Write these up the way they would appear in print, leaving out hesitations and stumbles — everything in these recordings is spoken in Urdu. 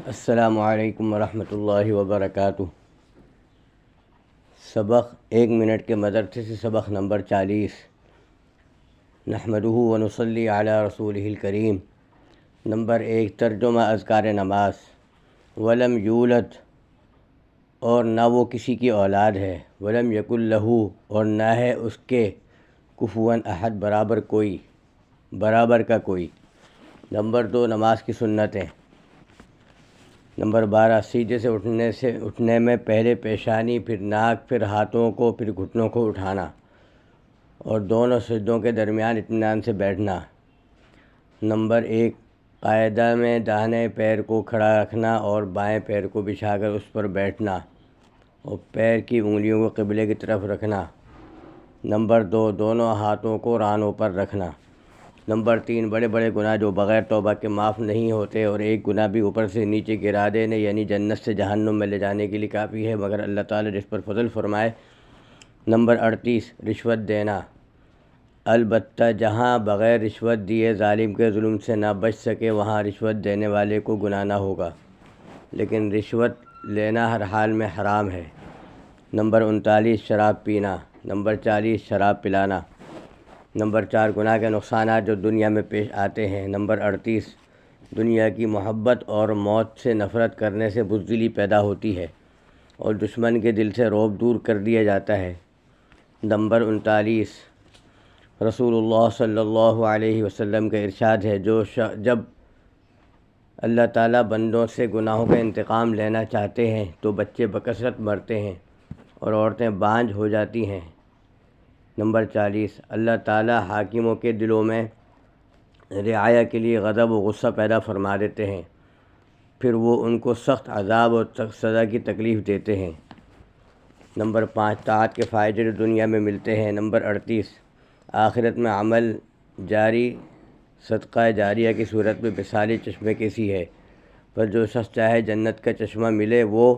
السلام علیکم ورحمۃ اللہ وبرکاتہ۔ سبق 1 منٹ کے مدرسے سے سبق نمبر 40۔ نحمدہ ونصلی علی رسولہ الکریم۔ نمبر 1، ترجمہ اذکار نماز۔ ولم یولد، اور نہ وہ کسی کی اولاد ہے، ولم یکن لہ، اور نہ ہے اس کے، کفوا احد، برابر کا کوئی۔ نمبر 2، نماز کی سنتیں۔ نمبر 12، سیدھے سے اٹھنے میں پہلے پیشانی، پھر ناک، پھر ہاتھوں کو، پھر گھٹنوں کو اٹھانا، اور دونوں سجدوں کے درمیان اطمینان سے بیٹھنا۔ نمبر 1، قاعدہ میں داہنے پیر کو کھڑا رکھنا اور بائیں پیر کو بچھا کر اس پر بیٹھنا، اور پیر کی انگلیوں کو قبلے کی طرف رکھنا۔ نمبر 2، دونوں ہاتھوں کو رانوں پر رکھنا۔ نمبر 3، بڑے بڑے گناہ جو بغیر توبہ کے معاف نہیں ہوتے، اور ایک گناہ بھی اوپر سے نیچے گرا دینے، یعنی جنت سے جہنم میں لے جانے کے لیے کافی ہے، مگر اللہ تعالیٰ جس پر فضل فرمائے۔ نمبر 38، رشوت دینا۔ البتہ جہاں بغیر رشوت دیے ظالم کے ظلم سے نہ بچ سکے، وہاں رشوت دینے والے کو گناہ نہ ہوگا، لیکن رشوت لینا ہر حال میں حرام ہے۔ نمبر 39، شراب پینا۔ نمبر 40، شراب پلانا۔ نمبر 4، گناہ کے نقصانات جو دنیا میں پیش آتے ہیں۔ نمبر 38، دنیا کی محبت اور موت سے نفرت کرنے سے بزدلی پیدا ہوتی ہے، اور دشمن کے دل سے رعب دور کر دیا جاتا ہے۔ نمبر 39، رسول اللہ صلی اللہ علیہ وسلم کا ارشاد ہے، جب اللہ تعالیٰ بندوں سے گناہوں کا انتقام لینا چاہتے ہیں تو بچے بکثرت مرتے ہیں اور عورتیں بانجھ ہو جاتی ہیں۔ نمبر 40، اللہ تعالیٰ حاکموں کے دلوں میں رعایا کے لیے غضب و غصہ پیدا فرما دیتے ہیں، پھر وہ ان کو سخت عذاب اور سزا کی تکلیف دیتے ہیں۔ نمبر 5، طاعت کے فائدے جو دنیا میں ملتے ہیں۔ نمبر 38، آخرت میں عمل جاری صدقہ جاریہ کی صورت میں مثالی چشمے کی سی ہے، پر جو شخص چاہے جنت کا چشمہ ملے وہ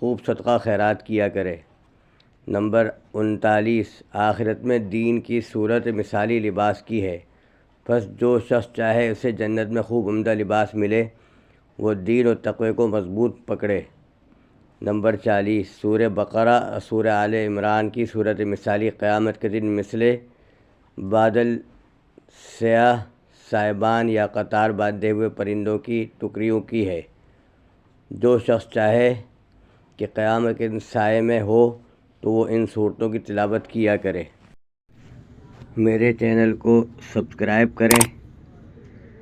خوب صدقہ خیرات کیا کرے۔ نمبر 39، آخرت میں دین کی صورت مثالی لباس کی ہے، پس جو شخص چاہے اسے جنت میں خوب عمدہ لباس ملے، وہ دین و تقوی کو مضبوط پکڑے۔ نمبر 40، سورہ بقرہ اور سورہ آل عمران کی صورت مثالی قیامت کے دن مثل بادل سیاہ سائبان یا قطار باندھے ہوئے پرندوں کی ٹکڑیوں کی ہے۔ جو شخص چاہے کہ قیامت کے دن سائے میں ہو تو وہ ان صورتوں کی تلاوت کیا کرے۔ میرے چینل کو سبسکرائب کریں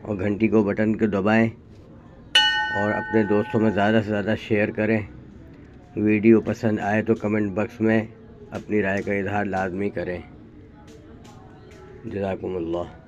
اور گھنٹی کو بٹن کو دبائیں، اور اپنے دوستوں میں زیادہ سے زیادہ شیئر کریں۔ ویڈیو پسند آئے تو کمنٹ باکس میں اپنی رائے کا اظہار لازمی کریں۔ جزاکم اللہ۔